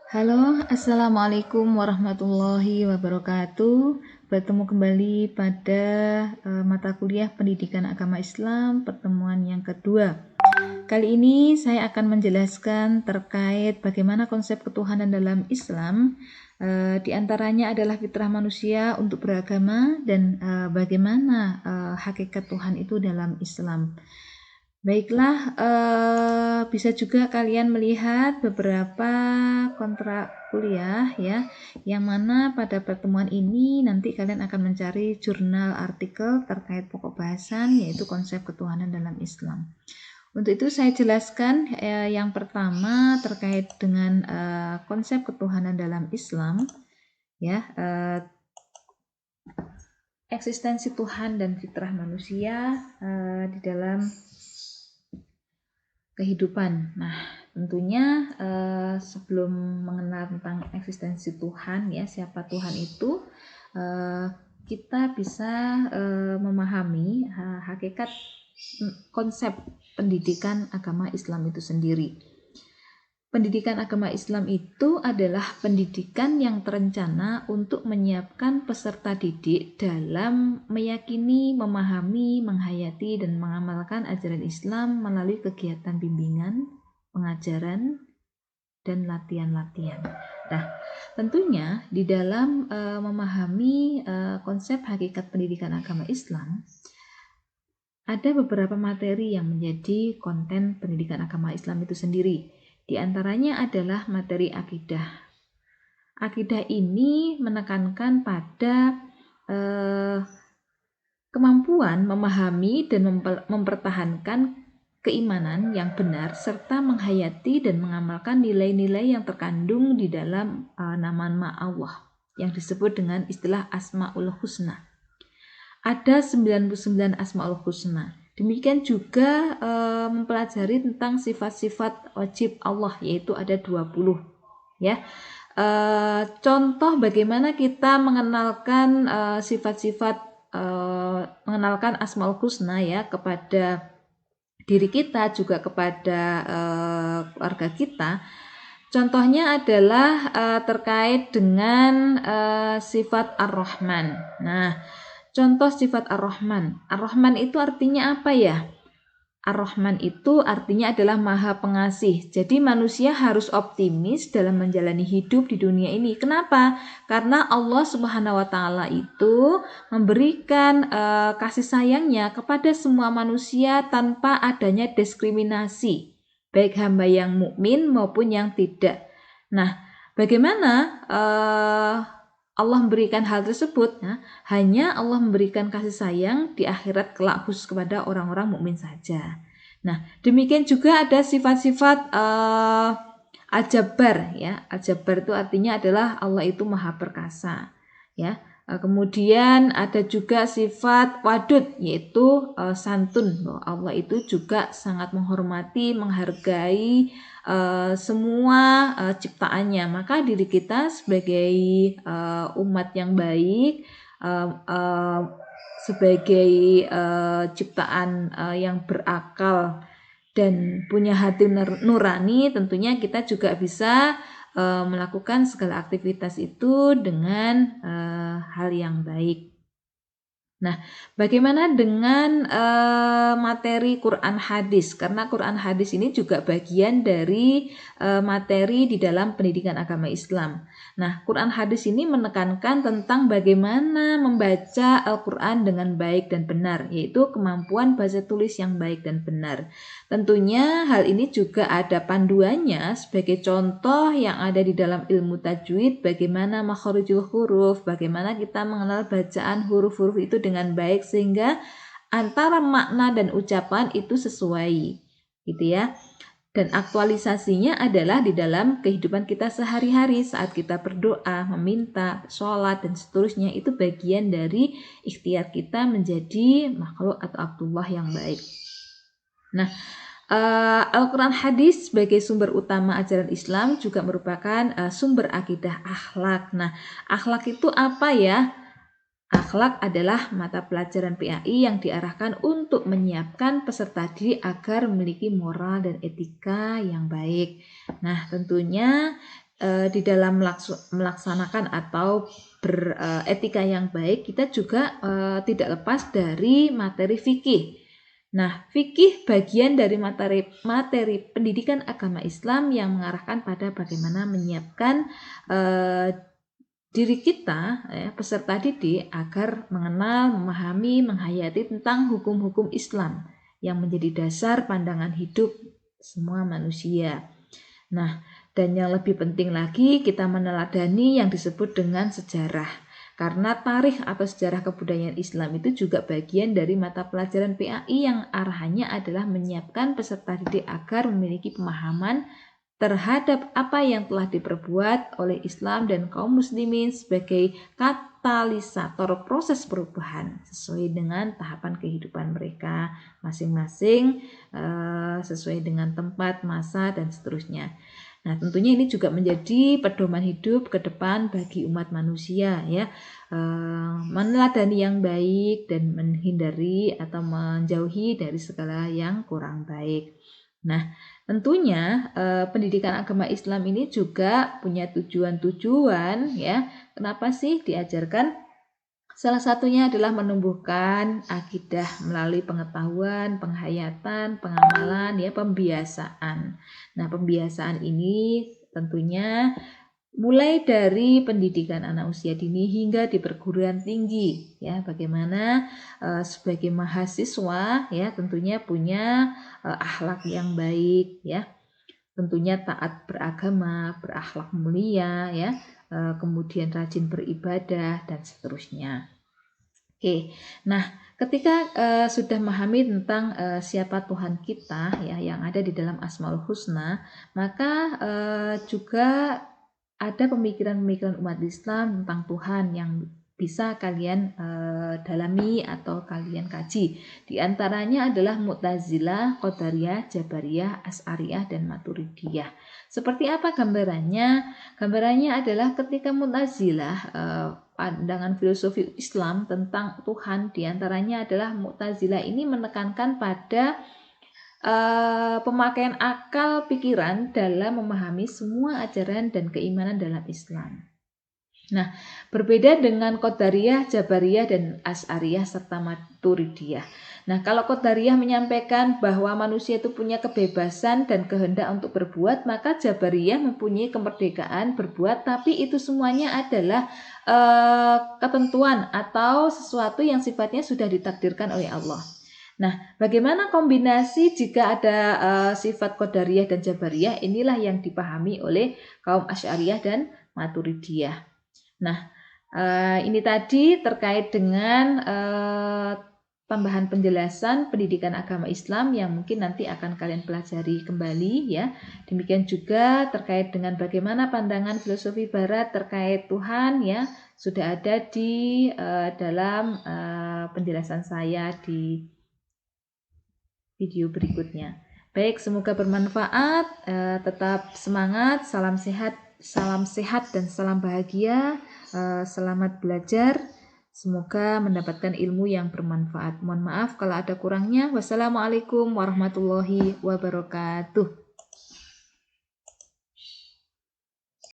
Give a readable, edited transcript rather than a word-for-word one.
Halo, Assalamualaikum warahmatullahi wabarakatuh. Bertemu kembali pada mata kuliah Pendidikan Agama Islam, pertemuan yang kedua. Kali ini saya akan menjelaskan terkait bagaimana konsep ketuhanan dalam Islam. Di antaranya adalah fitrah manusia untuk beragama dan bagaimana hakikat Tuhan itu dalam Islam. Baiklah, bisa juga kalian melihat beberapa kontrak kuliah ya, yang mana pada pertemuan ini nanti kalian akan mencari jurnal artikel terkait pokok bahasan yaitu konsep ketuhanan dalam Islam. Untuk itu saya jelaskan yang pertama terkait dengan konsep ketuhanan dalam Islam ya, eksistensi Tuhan dan fitrah manusia di dalam kehidupan. Nah, tentunya sebelum mengenal tentang eksistensi Tuhan ya, siapa Tuhan itu, kita bisa memahami hakikat konsep pendidikan agama Islam itu sendiri. Pendidikan agama Islam itu adalah pendidikan yang terencana untuk menyiapkan peserta didik dalam meyakini, memahami, menghayati, dan mengamalkan ajaran Islam melalui kegiatan bimbingan, pengajaran, dan latihan-latihan. Nah, tentunya di dalam memahami konsep hakikat pendidikan agama Islam, ada beberapa materi yang menjadi konten pendidikan agama Islam itu sendiri. Di antaranya adalah materi akidah. Akidah ini menekankan pada kemampuan memahami dan mempertahankan keimanan yang benar serta menghayati dan mengamalkan nilai-nilai yang terkandung di dalam nama-nama Allah yang disebut dengan istilah Asmaul Husna. Ada 99 Asmaul Husna. Demikian juga mempelajari tentang sifat-sifat wajib Allah, yaitu ada 20 ya. Contoh bagaimana kita mengenalkan sifat-sifat mengenalkan Asmaul Husna ya kepada diri kita, juga kepada keluarga kita. Contohnya adalah terkait dengan sifat Ar-Rahman. Nah, contoh sifat Ar-Rahman. Ar-Rahman itu artinya apa ya? Ar-Rahman itu artinya adalah Maha Pengasih. Jadi manusia harus optimis dalam menjalani hidup di dunia ini. Kenapa? Karena Allah Subhanahu wa taala itu memberikan kasih sayangnya kepada semua manusia tanpa adanya diskriminasi, baik hamba yang mukmin maupun yang tidak. Nah, bagaimana Allah memberikan hal tersebut? Nah, hanya Allah memberikan kasih sayang di akhirat kelak khusus kepada orang-orang mukmin saja. Nah, demikian juga ada sifat-sifat Al-Jabbar ya. Al-Jabbar itu artinya adalah Allah itu maha perkasa ya. Kemudian ada juga sifat Wadud, yaitu santun, bahwa Allah itu juga sangat menghormati, menghargai semua ciptaannya. Maka diri kita sebagai umat yang baik, sebagai ciptaan yang berakal dan punya hati nurani, tentunya kita juga bisa melakukan segala aktivitas itu dengan hal yang baik. Nah, bagaimana dengan materi Quran hadis? Karena Quran hadis ini juga bagian dari materi di dalam pendidikan agama Islam. Nah, Quran hadis ini menekankan tentang bagaimana membaca Al-Quran dengan baik dan benar, yaitu kemampuan baca tulis yang baik dan benar. Tentunya hal ini juga ada panduannya sebagai contoh yang ada di dalam ilmu tajwid, bagaimana makharijul huruf, bagaimana kita mengenal bacaan huruf-huruf itu dengan baik sehingga antara makna dan ucapan itu sesuai, gitu ya. Dan aktualisasinya adalah di dalam kehidupan kita sehari-hari saat kita berdoa, meminta, sholat, dan seterusnya. Itu bagian dari ikhtiar kita menjadi makhluk atau Abdullah yang baik. Nah, Al-Quran hadis sebagai sumber utama ajaran Islam juga merupakan sumber akidah akhlak. Nah, akhlak itu apa ya? Akhlak adalah mata pelajaran PAI yang diarahkan untuk menyiapkan peserta didik agar memiliki moral dan etika yang baik. Nah, tentunya di dalam melaksanakan atau beretika yang baik, kita juga tidak lepas dari materi fikih. Nah, fikih bagian dari materi pendidikan agama Islam yang mengarahkan pada bagaimana menyiapkan diri kita, peserta didik, agar mengenal, memahami, menghayati tentang hukum-hukum Islam yang menjadi dasar pandangan hidup semua manusia. Nah, dan yang lebih penting lagi, kita meneladani yang disebut dengan sejarah. Karena tarikh atau sejarah kebudayaan Islam itu juga bagian dari mata pelajaran PAI yang arahannya adalah menyiapkan peserta didik agar memiliki pemahaman terhadap apa yang telah diperbuat oleh Islam dan kaum muslimin sebagai katalisator proses perubahan sesuai dengan tahapan kehidupan mereka masing-masing, sesuai dengan tempat, masa, dan seterusnya. Nah, tentunya ini juga menjadi pedoman hidup ke depan bagi umat manusia, ya, meneladani yang baik dan menghindari atau menjauhi dari segala yang kurang baik. Nah, tentunya pendidikan agama Islam ini juga punya tujuan-tujuan, ya. Kenapa sih diajarkan? Salah satunya adalah menumbuhkan akidah melalui pengetahuan, penghayatan, pengamalan, ya, pembiasaan. Nah, pembiasaan ini tentunya mulai dari pendidikan anak usia dini hingga di perguruan tinggi, ya, bagaimana sebagai mahasiswa, ya, tentunya punya akhlak yang baik, ya, tentunya taat beragama, berakhlak mulia, ya, kemudian rajin beribadah dan seterusnya. Oke, nah ketika sudah memahami tentang siapa Tuhan kita, ya, yang ada di dalam Asmaul Husna, maka juga ada pemikiran-pemikiran umat Islam tentang Tuhan yang bisa kalian dalami atau kalian kaji. Di antaranya adalah Mu'tazilah, Qadariyah, Jabariyah, Asy'ariyah, dan Maturidiyah. Seperti apa gambarannya? Gambarannya adalah ketika Mu'tazilah, pandangan filosofi Islam tentang Tuhan, diantaranya adalah Mu'tazilah ini menekankan pada pemakaian akal pikiran dalam memahami semua ajaran dan keimanan dalam Islam. Nah, berbeda dengan Qadariyah, Jabariyah, dan Asy'ariyah serta Maturidiyah. Nah, kalau Qadariyah menyampaikan bahwa manusia itu punya kebebasan dan kehendak untuk berbuat, maka Jabariyah mempunyai kemerdekaan berbuat, tapi itu semuanya adalah ketentuan atau sesuatu yang sifatnya sudah ditakdirkan oleh Allah. Nah, bagaimana kombinasi jika ada sifat Qadariyah dan Jabariyah? Inilah yang dipahami oleh kaum Asy'ariyah dan Maturidiyah. Nah, ini tadi terkait dengan tambahan penjelasan pendidikan agama Islam yang mungkin nanti akan kalian pelajari kembali, ya. Demikian juga terkait dengan bagaimana pandangan filosofi Barat terkait Tuhan, ya, sudah ada di dalam penjelasan saya di video berikutnya. Baik, semoga bermanfaat. Tetap semangat, salam sehat dan salam bahagia. Selamat belajar. Semoga mendapatkan ilmu yang bermanfaat. Mohon maaf kalau ada kurangnya. Wassalamualaikum warahmatullahi wabarakatuh.